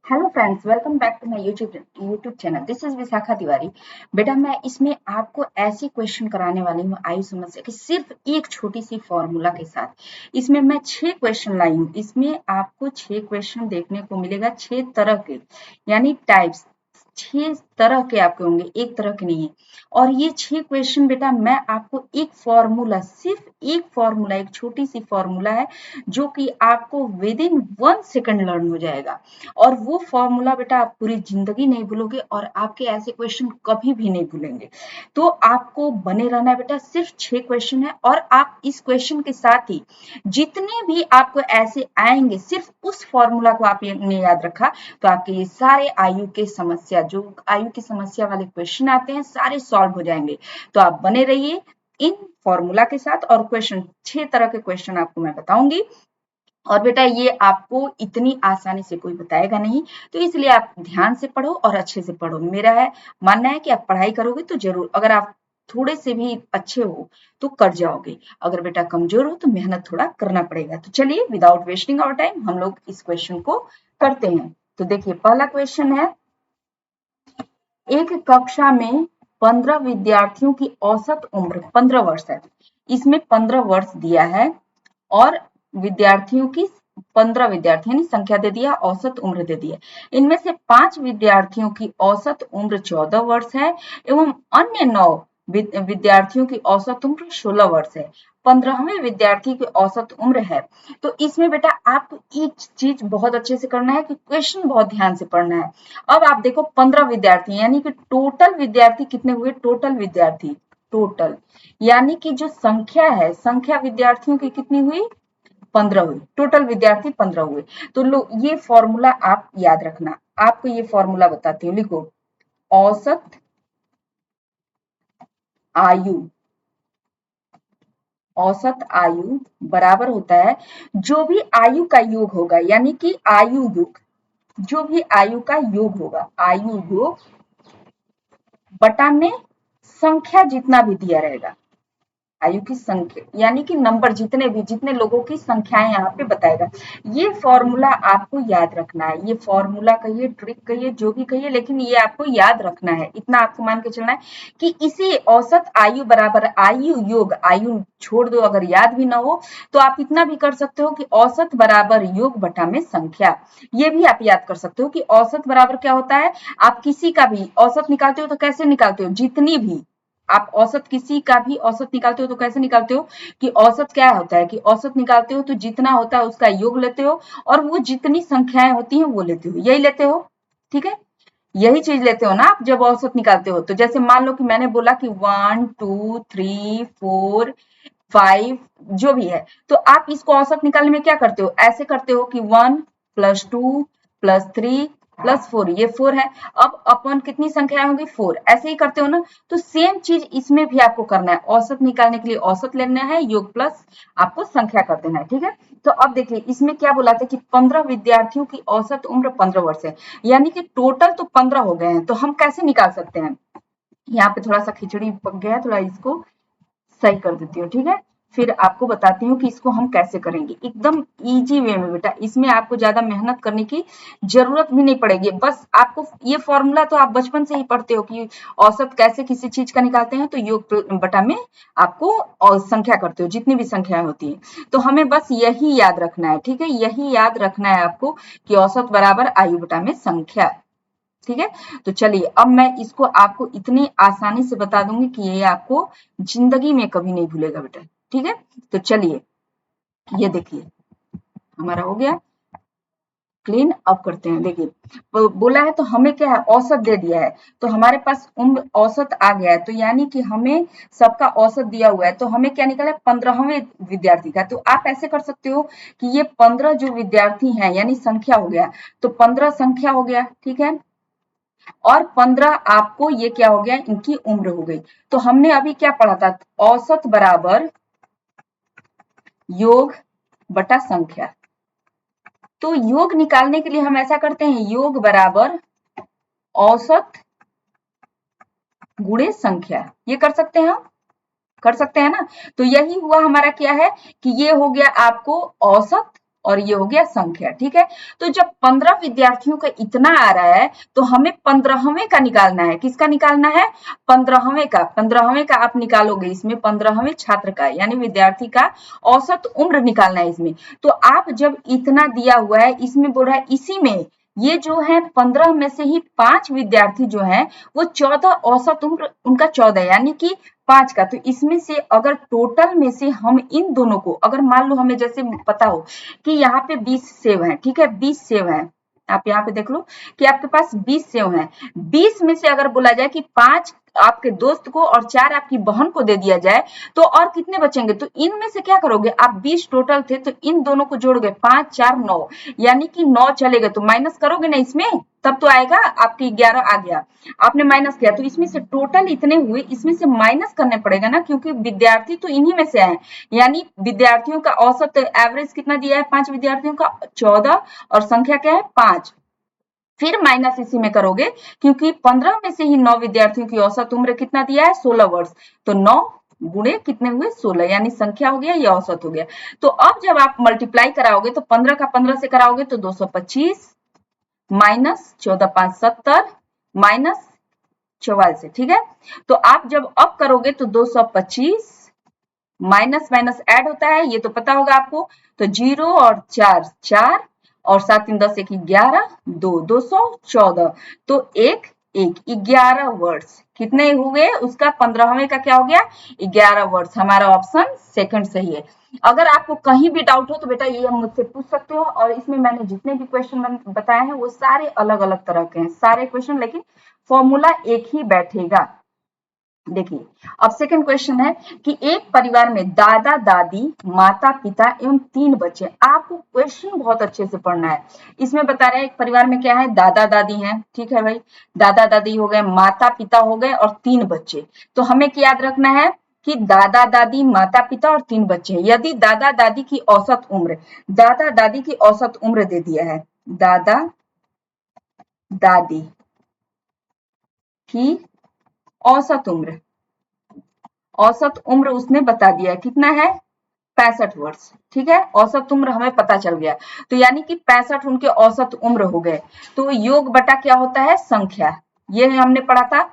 Hello friends, welcome back to my YouTube channel. This is Vishakha Tiwari. बेटा, मैं इसमें आपको ऐसी क्वेश्चन कराने वाली हूँ आयु समस्या की, सिर्फ एक छोटी सी फॉर्मूला के साथ। इसमें मैं 6 क्वेश्चन लाई हूँ। इसमें आपको 6 क्वेश्चन देखने को मिलेगा, 6 तरह के, यानी टाइप्स। 6 तरह के आपके होंगे, एक तरह के नहीं है। और ये 6 क्वेश्चन बेटा मैं आपको एक फॉर्मूला, सिर्फ एक फॉर्मूला, एक छोटी सी फॉर्मूला है जो कि आपको विद इन 1 सेकंड लर्न हो जाएगा। और वो फॉर्मूला बेटा आप पूरी जिंदगी नहीं भूलोगे और आपके ऐसे क्वेश्चन कभी भी नहीं भूलेंगे। तो आपको बने रहना है बेटा। सिर्फ 6 क्वेश्चन है और आप इस क्वेश्चन के साथ ही जितने भी आपको ऐसे आएंगे, सिर्फ उस फॉर्मूला को आपने याद रखा तो आपके ये सारे आयु के समस्या, जो आयु की समस्या वाले क्वेश्चन आते हैं, सारे सॉल्व हो जाएंगे। तो आप बने रहिए इन फॉर्मूला के साथ। और क्वेश्चन, 6 तरह के क्वेश्चन आपको मैं बताऊंगी। और बेटा ये आपको इतनी आसानी से कोई बताएगा नहीं, तो इसलिए आप ध्यान से पढ़ो और अच्छे से पढ़ो। मेरा है मानना है कि आप पढ़ाई करोगे तो जरूर, अगर आप थोड़े से भी अच्छे हो तो कर जाओगे। अगर बेटा कमजोर हो तो मेहनत थोड़ा करना पड़ेगा। तो चलिए, विदाउट वेस्टिंग आवर टाइम हम लोग इस क्वेश्चन को करते हैं। तो देखिए, पहला क्वेश्चन है, एक कक्षा में 15 विद्यार्थियों की औसत उम्र 15 वर्ष है। इसमें 15 वर्ष दिया है और विद्यार्थियों की 15 विद्यार्थी यानी संख्या दे दिया, औसत उम्र दे दिया। इनमें से 5 विद्यार्थियों की औसत उम्र 14 वर्ष है एवं अन्य 9 विद्यार्थियों की औसत उम्र 16 वर्ष है। 15वें विद्यार्थी की औसत उम्र है। तो इसमें बेटा आपको एक चीज बहुत अच्छे से करना है कि क्वेश्चन बहुत ध्यान से पढ़ना है। अब आप देखो, 15 विद्यार्थी यानी कि टोटल विद्यार्थी कितने हुए? टोटल विद्यार्थी, टोटल यानी कि जो संख्या है, संख्या विद्यार्थियों की कितनी हुई? 15 हुई। टोटल विद्यार्थी 15 हुए। तो लो, ये फॉर्मूला आप याद रखना। आपको ये फॉर्मूला बताती हूँ, लिखो। औसत आयु, औसत आयु बराबर होता है जो भी आयु का योग होगा, यानी कि आयु योग, जो भी आयु का योग होगा, आयु योग बटा में संख्या जितना भी दिया रहेगा। आयु की संख्या यानी कि नंबर, जितने भी, जितने लोगों की संख्याएं यहाँ पे बताएगा। ये फॉर्मूला आपको याद रखना है। ये फॉर्मूला कहिए, ट्रिक कहिए, जो भी कहिए, लेकिन ये आपको याद रखना है। इतना आपको मान के चलना है कि इसे औसत आयु बराबर आयु योग, आयु छोड़ दो अगर याद भी ना हो तो आप इतना भी कर सकते हो कि औसत बराबर योग बटा में संख्या। ये भी आप याद कर सकते हो कि औसत बराबर क्या होता है। आप किसी का भी औसत निकालते हो तो कैसे निकालते हो? जितनी भी आप औसत, किसी का भी औसत निकालते हो तो कैसे निकालते हो कि औसत क्या होता है कि औसत निकालते हो तो जितना होता है उसका योग लेते हो और वो जितनी संख्याएं होती हैं वो लेते हो, यही लेते हो। ठीक है, यही चीज लेते हो ना आप जब औसत निकालते हो। तो जैसे मान लो कि मैंने बोला कि 1 2 3 4 5 जो भी है, तो आप इसको औसत निकालने में क्या करते हो? ऐसे करते हो कि 1 + 2 + 3 + 4, ये 4 है। अब अपन कितनी संख्याएं होंगी? 4। ऐसे ही करते हो ना। तो सेम चीज इसमें भी आपको करना है। औसत निकालने के लिए औसत लेना है, योग प्लस आपको संख्या कर देना है। ठीक है, तो अब देखिए इसमें क्या बोला था कि 15 विद्यार्थियों की औसत उम्र 15 वर्ष है, यानी कि टोटल तो 15 हो गए हैं। तो हम कैसे निकाल सकते हैं? यहाँ पे थोड़ा सा खिचड़ी पक गया है, थोड़ा इसको सही कर देती हूँ। ठीक है, फिर आपको बताती हूँ कि इसको हम कैसे करेंगे एकदम इजी वे में। बेटा इसमें आपको ज्यादा मेहनत करने की जरूरत भी नहीं पड़ेगी। बस आपको ये फॉर्मूला तो आप बचपन से ही पढ़ते हो कि औसत कैसे किसी चीज का निकालते हैं, तो योग बटा में आपको और संख्या करते हो, जितनी भी संख्याएं होती है। तो हमें बस यही याद रखना है। ठीक है, यही याद रखना है आपको कि औसत बराबर आयु बटा में संख्या। ठीक है, तो चलिए अब मैं इसको आपको इतनी आसानी से बता दूंगी कि ये आपको जिंदगी में कभी नहीं भूलेगा बेटा। ठीक है, तो चलिए ये देखिए हमारा हो गया क्लीन। अप करते हैं। देखिए बोला है तो हमें क्या है, औसत दे दिया है तो हमारे पास उम्र औसत आ गया है। तो यानी कि हमें सबका औसत दिया हुआ है, तो हमें क्या निकला है? 15वें विद्यार्थी का। तो आप ऐसे कर सकते हो कि ये 15 जो विद्यार्थी हैं यानी संख्या हो गया, तो 15 संख्या हो गया। ठीक है, और 15 आपको ये क्या हो गया? इनकी उम्र हो गई। तो हमने अभी क्या पढ़ा था? औसत बराबर योग बटा संख्या। तो योग निकालने के लिए हम ऐसा करते हैं, योग बराबर औसत गुणे संख्या। ये कर सकते हैं हम, कर सकते हैं ना। तो यही हुआ हमारा क्या है कि ये हो गया आपको औसत और ये हो गया संख्या। ठीक है, तो जब 15 विद्यार्थियों का इतना आ रहा है तो हमें 15वें का निकालना है। किसका निकालना है? 15वें का। 15वें का आप निकालोगे, इसमें 15वें छात्र का यानी विद्यार्थी का औसत उम्र निकालना है इसमें। तो आप जब इतना दिया हुआ है, इसमें बोल रहा है इसी में ये जो है 15 में से ही 5 विद्यार्थी जो है वो 14 औसत उम्र उनका 14 यानी कि 5 का। तो इसमें से अगर टोटल में से हम इन दोनों को, अगर मान लो हमें जैसे पता हो कि यहाँ पे 20 सेव है, ठीक है, 20 सेव है, आप यहाँ पे देख लो कि आपके पास 20 सेव है। 20 में से अगर बोला जाए कि 5 आपके दोस्त को और 4 आपकी बहन को दे दिया जाए तो और कितने बचेंगे? तो इनमें से क्या करोगे आप? 20 टोटल थे तो इन दोनों को जोड़ोगे, 5 4 9 यानी कि 9 चलेगा तो माइनस करोगे ना इसमें, तब तो आएगा आपकी 11 आ गया। आपने माइनस किया तो इसमें से टोटल इतने हुए, इसमें से माइनस करने पड़ेगा ना, क्योंकि विद्यार्थी तो इन्हीं में से आए। यानी विद्यार्थियों का औसत एवरेज कितना दिया है? 5 विद्यार्थियों का 14 और संख्या क्या है? 5। फिर माइनस इसी में करोगे क्योंकि 15 में से ही 9 विद्यार्थियों की औसत उम्र कितना दिया है? 16 वर्ष। तो 9 गुणे कितने हुए? 16 यानी संख्या हो गया, ये औसत हो गया। तो अब जब आप मल्टीप्लाई कराओगे तो 15 का 15 से कराओगे तो 225 माइनस 14 5 70 माइनस 44। ठीक है, तो आप जब अब करोगे तो 225 माइनस माइनस ऐड होता है, ये तो पता होगा आपको। तो 0 और 4 4 और 7 3 10 1 11 2 214 तो 1 1 11 वर्ड्स कितने हुए? उसका 15वें का क्या हो गया? 11 वर्ड्स। हमारा ऑप्शन सेकंड सही है। अगर आपको कहीं भी डाउट हो तो बेटा ये हम मुझसे पूछ सकते हो, और इसमें मैंने जितने भी क्वेश्चन बताए हैं वो सारे अलग अलग तरह के हैं, सारे क्वेश्चन, लेकिन फॉर्मूला एक ही बैठेगा। देखिए, अब सेकंड क्वेश्चन है कि एक परिवार में दादा दादी माता पिता एवं 3 बच्चे। आपको क्वेश्चन बहुत अच्छे से पढ़ना है। इसमें बता रहे हैं एक परिवार में क्या है? दादा दादी हैं, ठीक है भाई, दादा दादी हो गए, माता पिता हो गए और 3 बच्चे। तो हमें क्या याद रखना है कि दादा दादी माता पिता और 3 बच्चे हैं। यदि दादा दादी की औसत उम्र, दादा दादी की औसत उम्र दे दिया है, दादा दादी की औसत उम्र, औसत उम्र उसने बता दिया है कितना है? 65 वर्ष। ठीक है, औसत उम्र हमें पता चल गया। तो यानी कि 65 उनके औसत उम्र हो गए। तो योग बटा क्या होता है? संख्या। ये हमने पढ़ा था,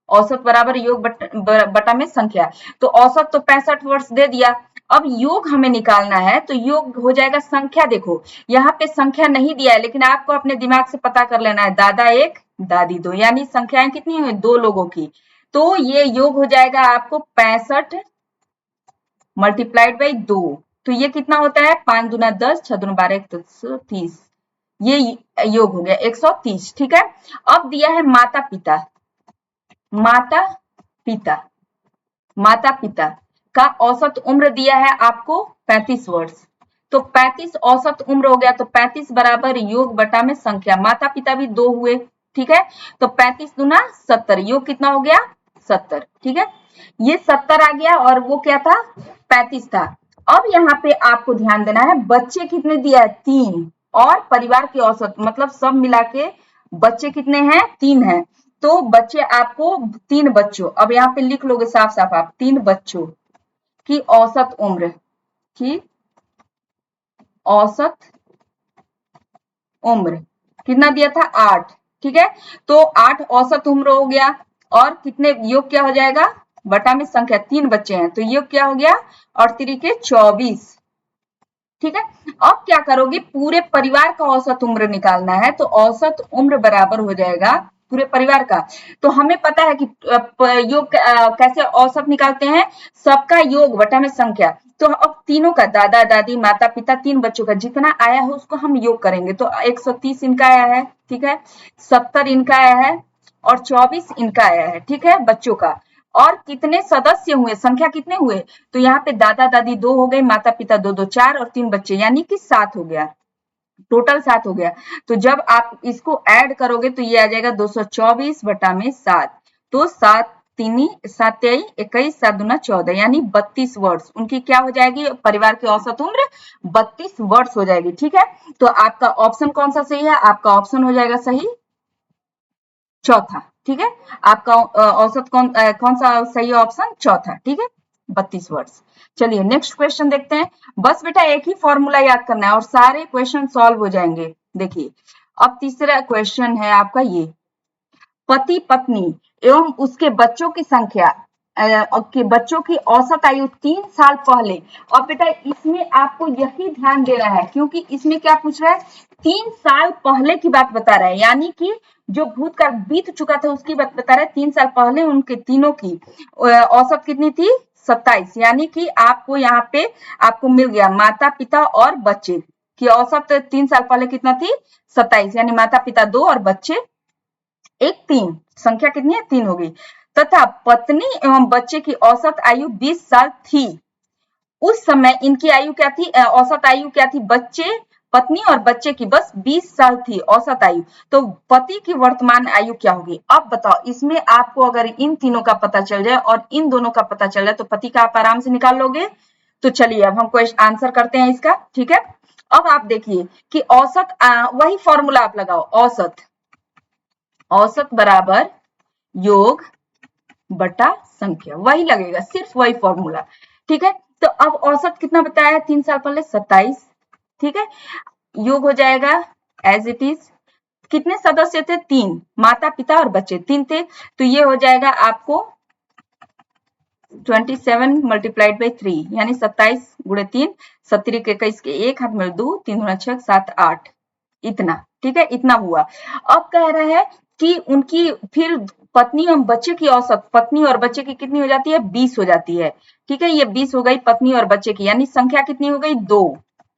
औसत बराबर योग बटा में संख्या। तो औसत तो 65 वर्ष दे दिया। अब योग हमें निकालना है तो योग हो जाएगा संख्या। देखो यहाँ पे संख्या नहीं दिया है, लेकिन आपको अपने दिमाग से पता कर लेना है, दादा 1 दादी 2 यानी संख्याएं कितनी हुई? 2 लोगों की। तो ये योग हो जाएगा आपको 65 मल्टीप्लाइड बाई 2। तो ये कितना होता है? 5 दूना 10, 6 दूना 12, 130। ये योग हो गया 130। ठीक है, अब दिया है माता पिता, माता पिता, माता पिता का औसत उम्र दिया है आपको 35 वर्ष। तो 35 औसत उम्र हो गया, तो 35 बराबर योग बटा में संख्या। माता पिता भी 2 हुए, ठीक है, तो 35 दूना 70, योग कितना हो गया? 70। ठीक है, ये 70 आ गया और वो क्या था? 35 था। अब यहाँ पे आपको ध्यान देना है, बच्चे कितने दिया है? 3, और परिवार की औसत मतलब सब मिला के बच्चे कितने हैं? 3 हैं। तो बच्चे आपको 3 बच्चों, अब यहाँ पे लिख लोगे साफ साफ आप, 3 बच्चों की औसत उम्र, की औसत उम्र कितना दिया था? 8। ठीक है, तो 8 औसत उम्र हो गया, और कितने योग क्या हो जाएगा? बटा में संख्या, 3 बच्चे हैं तो योग क्या हो गया? 8 तिरिके 24। ठीक है, अब क्या करोगे? पूरे परिवार का औसत उम्र निकालना है, तो औसत उम्र बराबर हो जाएगा पूरे परिवार का। तो हमें पता है कि योग कैसे औसत निकालते हैं? सबका योग बटा में संख्या। तो अब तीनों का, दादा दादी माता पिता 3 बच्चों का जितना आया है उसको हम योग करेंगे। तो 130 इनका आया है, ठीक है, 70 इनका आया है और 24 इनका आया है। ठीक है, बच्चों का। और कितने सदस्य हुए, संख्या कितने हुए? तो यहाँ पे दादा दादी 2 हो गए, माता पिता 2 2 4 और 3 बच्चे यानी कि 7 हो गया, टोटल 7 हो गया। तो जब आप इसको ऐड करोगे तो ये आ जाएगा 224 बटा में 7। तो 7 3 7 23 21 7 दूना 14 यानी 32 वर्ष उनकी क्या हो जाएगी? परिवार की औसत उम्र 32 वर्ष हो जाएगी। ठीक है, तो आपका ऑप्शन कौन सा सही है? आपका ऑप्शन हो जाएगा सही चौथा। ठीक है, आपका औसत कौन सा सही ऑप्शन? चौथा। ठीक है, 32 वर्ष। चलिए नेक्स्ट क्वेश्चन देखते हैं। बस बेटा एक ही फॉर्मूला याद करना है और सारे क्वेश्चन सॉल्व हो जाएंगे। देखिए अब तीसरा क्वेश्चन है आपका ये, पति पत्नी एवं उसके बच्चों की संख्या के बच्चों की औसत आयु 3 साल पहले। और बेटा इसमें आपको यही ध्यान देना है क्योंकि इसमें क्या पूछ रहा है, 3 साल पहले की बात बता रहा है, यानी कि जो भूतकाल बीत चुका था उसकी बात बता रहा है। 3 साल पहले उनके तीनों की औसत कितनी थी, 27। यानी कि आपको यहाँ पे आपको मिल गया माता पिता और बच्चे की औसत 3 साल पहले कितना थी, 27। यानी माता पिता 2 और बच्चे 1, 3। संख्या कितनी है, 3 हो गई। तथा पत्नी एवं बच्चे की औसत आयु 20 साल थी। उस समय इनकी आयु क्या थी, औसत आयु क्या थी, बच्चे पत्नी और बच्चे की बस 20 साल थी औसत आयु। तो पति की वर्तमान आयु क्या होगी। अब बताओ इसमें आपको अगर इन तीनों का पता चल जाए और इन दोनों का पता चल जाए तो पति का आप आराम से निकाल लोगे। तो चलिए अब हम क्वेश्चन आंसर करते हैं इसका, ठीक है। अब आप देखिए कि औसत वही फॉर्मूला आप लगाओ, औसत बराबर योग बटा संख्या, वही लगेगा, सिर्फ वही फॉर्मूला, ठीक है। तो अब औसत कितना बताया है, 3 साल पहले 27, ठीक है। योग हो जाएगा एज इट इज, कितने सदस्य थे, 3, माता पिता और बच्चे 3 थे। तो ये हो जाएगा आपको 27 मल्टीप्लाइड बाई 3 यानी 27 गुणे 3, 70 के 21 के 1 हाथ में 2, 3 गुना 6 7 8, इतना, ठीक है, इतना हुआ। अब कह रहा है कि उनकी फिर पत्नी और बच्चे की औसत, पत्नी और बच्चे की कितनी हो जाती है, 20 हो जाती है, ठीक है। ये 20 हो गई पत्नी और बच्चे की, यानी संख्या कितनी हो गई, 2।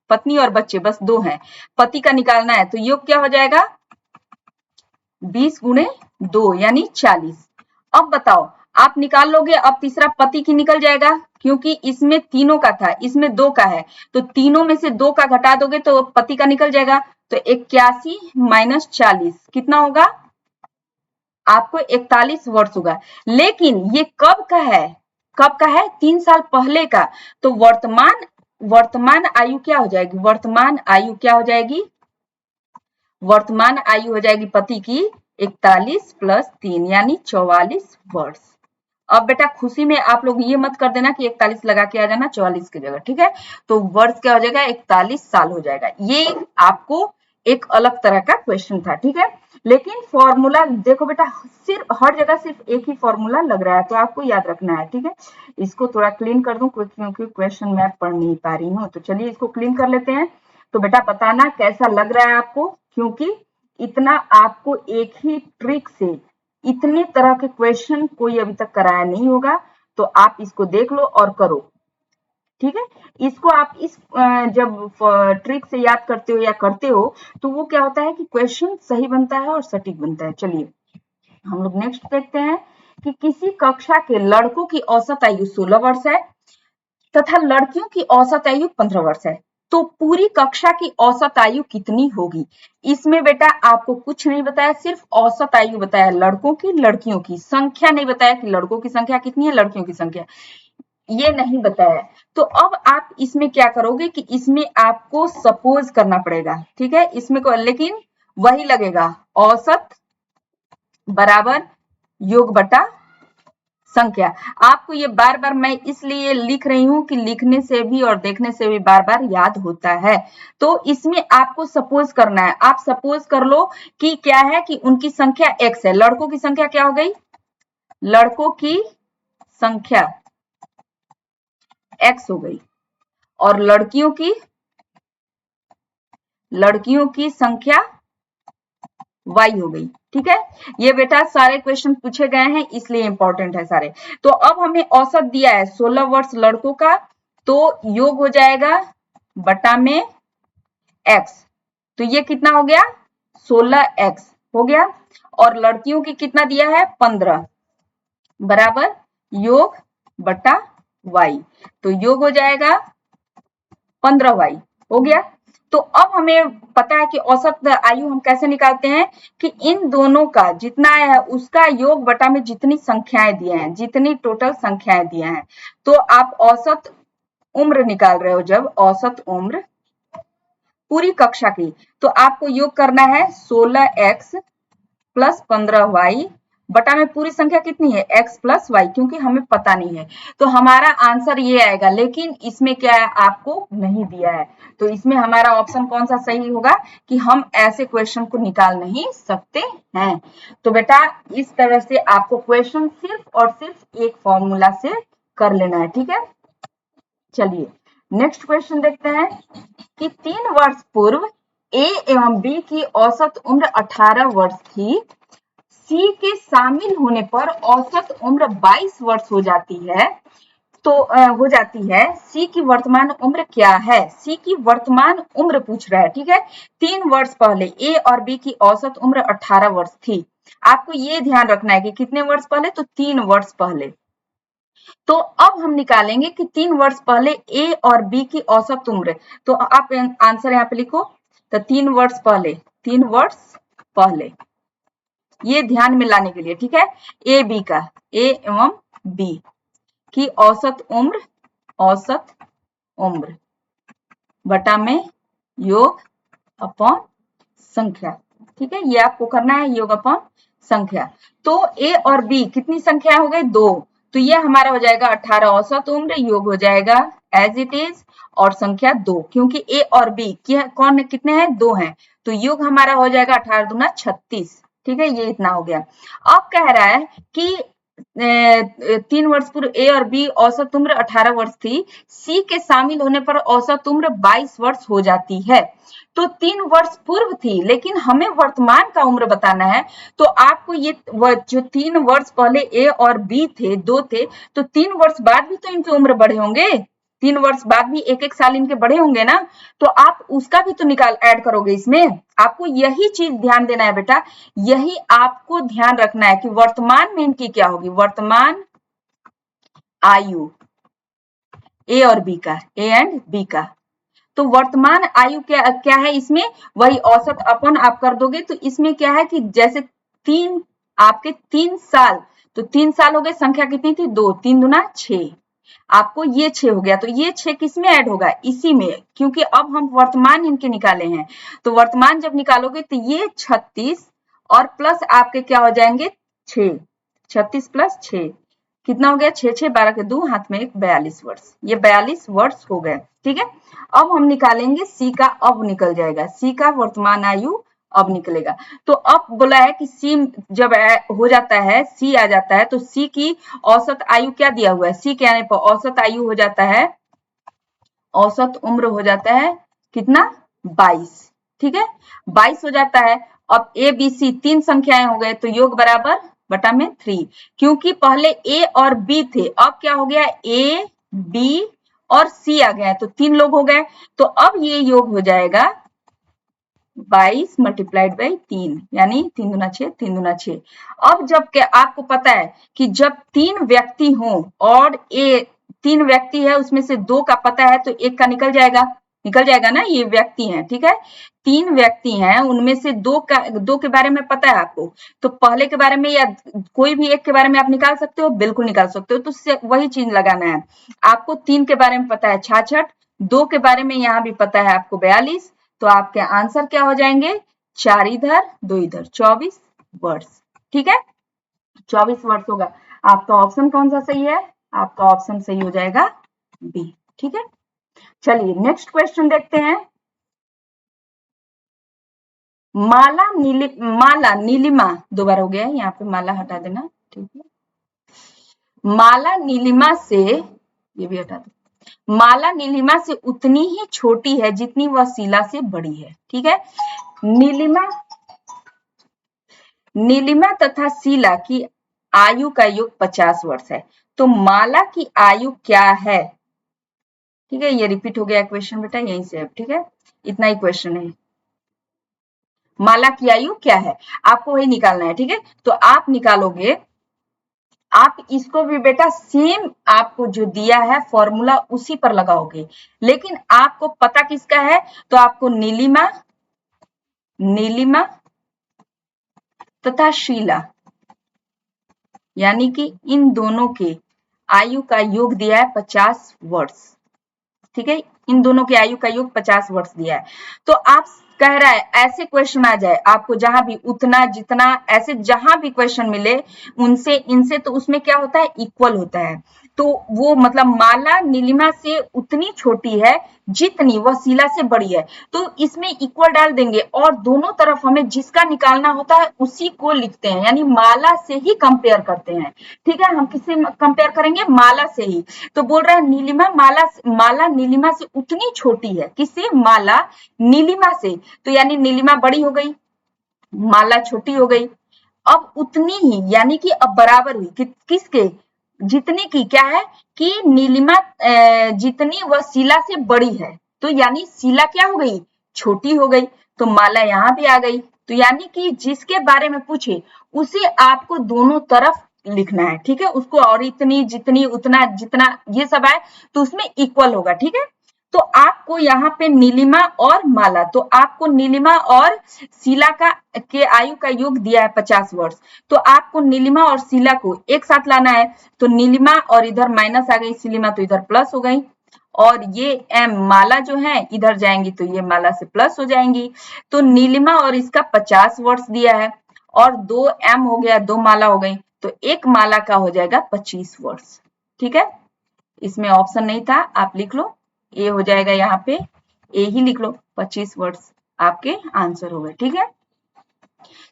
पत्नी और बच्चे बस 2 हैं, पति का निकालना है। तो योग क्या हो जाएगा, 20 गुणे 2 यानी 40। अब बताओ आप निकाल लोगे, अब तीसरा पति की निकल जाएगा क्योंकि इसमें तीनों का था, इसमें 2 का है, तो तीनों में से 2 का घटा दोगे तो पति का निकल जाएगा। तो 81 माइनस 40 कितना होगा, आपको 41 वर्ष होगा। लेकिन ये कब का है, कब का है, 3 साल पहले का। तो वर्तमान आयु क्या हो जाएगी, वर्तमान आयु क्या हो जाएगी, वर्तमान आयु हो जाएगी पति की 41 प्लस 3 यानी 44 वर्ष। अब बेटा खुशी में आप लोग ये मत कर देना कि 41 लगा के आ जाना 44 की जगह, ठीक है। तो वर्ष क्या हो जाएगा, 41 साल हो जाएगा। ये आपको एक अलग तरह का क्वेश्चन था, ठीक है। लेकिन फॉर्मूला देखो बेटा, सिर्फ हर जगह सिर्फ एक ही फॉर्मूला लग रहा है, तो आपको याद रखना है, ठीक है। इसको थोड़ा क्लीन कर दूं क्योंकि क्वेश्चन मैं पढ़ नहीं पा रही हूँ, तो चलिए इसको क्लीन कर लेते हैं। तो बेटा बताना कैसा लग रहा है आपको, क्योंकि इतना आपको एक ही ट्रिक से इतने तरह के क्वेश्चन कोई अभी तक कराया नहीं होगा। तो आप इसको देख लो और करो, ठीक है। इसको आप इस जब ट्रिक से याद करते हो या करते हो तो वो क्या होता है कि क्वेश्चन सही बनता है और सटीक बनता है। चलिए हम लोग नेक्स्ट देखते हैं कि किसी कक्षा के लड़कों की औसत आयु 16 वर्ष है तथा लड़कियों की औसत आयु 15 वर्ष है, तो पूरी कक्षा की औसत आयु कितनी होगी। इसमें बेटा आपको कुछ नहीं बताया, सिर्फ औसत आयु बताया, लड़कों की लड़कियों की संख्या नहीं बताया कि लड़कों की संख्या कितनी है, लड़कियों की संख्या ये नहीं बताया। तो अब आप इसमें क्या करोगे कि इसमें आपको सपोज करना पड़ेगा, ठीक है। इसमें को लेकिन वही लगेगा, औसत बराबर योग बटा संख्या। आपको ये बार बार मैं इसलिए लिख रही हूं कि लिखने से भी और देखने से भी बार बार याद होता है। तो इसमें आपको सपोज करना है, आप सपोज कर लो कि क्या है कि उनकी संख्या x है, लड़कों की संख्या क्या हो गई, लड़कों की संख्या x हो गई और लड़कियों की संख्या y हो गई, ठीक है। ये बेटा सारे क्वेश्चन पूछे गए हैं इसलिए इंपॉर्टेंट है सारे। तो अब हमें औसत दिया है 16 वर्ष लड़कों का, तो योग हो जाएगा बटा में x, तो ये कितना हो गया 16x हो गया। और लड़कियों की कितना दिया है 15 बराबर योग बटा y, तो योग हो जाएगा 15y हो गया। तो अब हमें पता है कि औसत आयु हम कैसे निकालते हैं कि इन दोनों का जितना है उसका योग बटा में जितनी संख्याएं दिए हैं, जितनी टोटल संख्याएं दिए हैं। तो आप औसत उम्र निकाल रहे हो, जब औसत उम्र पूरी कक्षा की, तो आपको योग करना है 16x प्लस 15y बटा में पूरी संख्या कितनी है x प्लस वाई, क्योंकि हमें पता नहीं है तो हमारा आंसर ये आएगा। लेकिन इसमें क्या है, आपको नहीं दिया है, तो इसमें हमारा ऑप्शन कौन सा सही होगा कि हम ऐसे क्वेश्चन को निकाल नहीं सकते हैं। तो बेटा इस तरह से आपको क्वेश्चन सिर्फ और सिर्फ एक फॉर्मूला से कर लेना है, ठीक है। चलिए नेक्स्ट क्वेश्चन देखते हैं कि 3 वर्ष पूर्व ए एवं बी की औसत उम्र 18 वर्ष थी, सी के शामिल होने पर औसत उम्र 22 वर्ष हो जाती है, तो हो जाती है, सी की वर्तमान उम्र क्या है। सी की वर्तमान उम्र पूछ रहा है, ठीक है। 3 वर्ष पहले ए और बी की औसत उम्र 18 वर्ष थी। आपको ये ध्यान रखना है कि कितने वर्ष पहले, तो 3 वर्ष पहले। तो अब हम निकालेंगे कि 3 वर्ष पहले ए और बी की औसत उम्र, तो आप आंसर यहाँ पे लिखो। तो 3 वर्ष पहले, 3 वर्ष पहले, ये ध्यान में लाने के लिए, ठीक है। ए बी का, ए एवं बी की औसत उम्र बटा में योग अपॉन संख्या, ठीक है। ये आपको करना है, योग अपॉन संख्या। तो ए और बी कितनी संख्या हो गई, 2, तो ये हमारा हो जाएगा 18 औसत उम्र, योग हो जाएगा एज इट इज, और संख्या 2, क्योंकि ए और बी कौन कितने हैं, 2 हैं, तो योग हमारा हो जाएगा 18 दूना 36, ठीक है। ये इतना हो गया। अब कह रहा है कि 3 वर्ष पूर्व ए और बी औसत उम्र 18 वर्ष थी, सी के शामिल होने पर औसत उम्र 22 वर्ष हो जाती है। तो 3 वर्ष पूर्व थी, लेकिन हमें वर्तमान का उम्र बताना है, तो आपको ये जो 3 वर्ष पहले ए और बी थे, 2 थे, तो 3 वर्ष बाद भी तो इनकी उम्र बढ़े होंगे, 3 वर्ष बाद भी एक एक साल इनके बढ़े होंगे ना, तो आप उसका भी तो निकाल ऐड करोगे इसमें। आपको यही चीज ध्यान देना है बेटा, यही आपको ध्यान रखना है कि वर्तमान में इनकी क्या होगी, वर्तमान आयु ए और बी का, ए एंड बी का। तो वर्तमान आयु क्या क्या है इसमें, वही औसत अपन आप कर दोगे, तो इसमें क्या है कि जैसे 3 आपके 3 साल, तो 3 साल हो गए, संख्या कितनी थी, 2, 3 दूना 6, आपको ये 6 हो गया, तो ये 6 किसमें ऐड होगा, इसी में, क्योंकि अब हम वर्तमान इनके निकाले हैं, तो वर्तमान जब निकालोगे तो ये 36 और प्लस आपके क्या हो जाएंगे 6, 36 प्लस 6 कितना हो गया, 6 6 12 के 2 हाथ में 1, 42 वर्ष, ये 42 वर्ष हो गए, ठीक है। अब हम निकालेंगे सी का, अब निकल जाएगा सी का वर्तमान आयु, अब निकलेगा। तो अब बोला है कि सी जब हो जाता है, सी आ जाता है, तो सी की औसत आयु क्या दिया हुआ है, सी के आने पर औसत आयु हो जाता है, औसत उम्र हो जाता है कितना, 22, ठीक है, 22 हो जाता है। अब ए बी सी 3 संख्याएं हो गए, तो योग बराबर बटा में 3, क्योंकि पहले ए और बी थे, अब क्या हो गया, ए बी और सी आ गए, तो 3 लोग हो गए, तो अब ये योग हो जाएगा 22 मल्टीप्लाइड बाई 3, यानी 3 दूना 6, 3 दूना 6। अब जब क्या आपको पता है कि जब 3 व्यक्ति हों और ए 3 व्यक्ति है, उसमें से 2 का पता है, तो एक का निकल जाएगा ना, ये व्यक्ति हैं, ठीक है। 3 व्यक्ति हैं, उनमें से 2 के बारे में पता है आपको, तो पहले के बारे में या कोई भी एक के बारे में आप निकाल सकते हो, बिल्कुल निकाल सकते हो, तो वही चीज लगाना है। आपको 3 के बारे में पता है 66, 2 के बारे में यहाँ भी पता है आपको 42, तो आपके आंसर क्या हो जाएंगे, 4 इधर 2 इधर, 24 वर्ष, ठीक है, 24 वर्ष होगा। आपका ऑप्शन कौन सा सही है, आपका ऑप्शन सही हो जाएगा बी, ठीक है। चलिए नेक्स्ट क्वेश्चन देखते हैं। माला नीलिमा, 2 बार हो गया है, यहाँ पे माला हटा देना, ठीक है। माला नीलिमा से, ये भी हटा दो, माला नीलिमा से उतनी ही छोटी है जितनी वह शीला से बड़ी है, ठीक है। नीलिमा तथा शीला की आयु का योग 50 वर्ष है, तो माला की आयु क्या है, ठीक है। ये रिपीट हो गया क्वेश्चन बेटा, यहीं से, ठीक है, इतना ही क्वेश्चन है। माला की आयु क्या है, आपको वही निकालना है, ठीक है। तो आप निकालोगे, आप इसको भी बेटा सेम आपको जो दिया है फॉर्मूला उसी पर लगाओगे, लेकिन आपको पता किसका है, तो आपको नीलिमा तथा शीला, यानी कि इन दोनों के आयु का योग दिया है 50 वर्ष, ठीक है, इन दोनों की आयु का योग 50 वर्ष दिया है। तो आप कह रहा है ऐसे क्वेश्चन आ जाए आपको, जहां भी उतना जितना ऐसे जहां भी क्वेश्चन मिले उनसे इनसे, तो उसमें क्या होता है, इक्वल होता है। तो वो मतलब माला नीलिमा से उतनी छोटी है जितनी वह शीला से बड़ी है, तो इसमें इक्वल डाल देंगे और दोनों तरफ हमें जिसका निकालना होता है उसी को लिखते हैं, यानी माला से ही कंपेयर करते हैं। ठीक है, हम किससे कंपेयर करेंगे, माला से ही। तो बोल रहा है नीलिमा माला नीलिमा से उतनी छोटी है, किससे, माला नीलिमा से। तो यानी नीलिमा बड़ी हो गई, माला छोटी हो गई। अब उतनी ही यानी कि अब बराबर हुई किसके, जितनी की क्या है कि नीलिमा जितनी वह शीला से बड़ी है, तो यानी शीला क्या हो गई, छोटी हो गई, तो माला यहाँ भी आ गई। तो यानी कि जिसके बारे में पूछे उसे आपको दोनों तरफ लिखना है। ठीक है, उसको और इतनी जितनी उतना जितना ये सब आए तो उसमें इक्वल होगा। ठीक है, तो आपको यहाँ पे नीलिमा और माला, तो आपको नीलिमा और शीला का के आयु का योग दिया है 50 वर्ष, तो आपको नीलिमा और शीला को एक साथ लाना है। तो नीलिमा और इधर माइनस आ गई शीलिमा, तो इधर प्लस हो गई, और ये एम माला जो है इधर जाएंगी तो ये माला से प्लस हो जाएंगी। तो नीलिमा और इसका 50 वर्ष दिया है, और 2 एम हो गया, 2 माला हो गई, तो एक माला का हो जाएगा 25 वर्ष। ठीक है, इसमें ऑप्शन नहीं था, आप लिख लो, ए हो जाएगा, यहाँ पे ए ही लिख लो, 25 वर्ड्स आपके आंसर हो गए। ठीक है,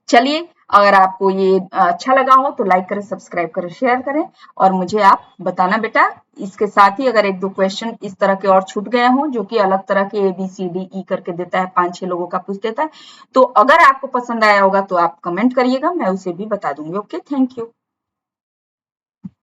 चलिए, अगर आपको ये अच्छा लगा हो तो लाइक करें, सब्सक्राइब करें, शेयर करें, और मुझे आप बताना बेटा। इसके साथ ही अगर 1-2 क्वेश्चन इस तरह के और छूट गए हों, जो कि अलग तरह के ABCD करके देता है, 5-6 लोगों का पूछ देता है, तो अगर आपको पसंद आया होगा तो आप कमेंट करिएगा, मैं उसे भी बता दूंगी। Okay, thank you.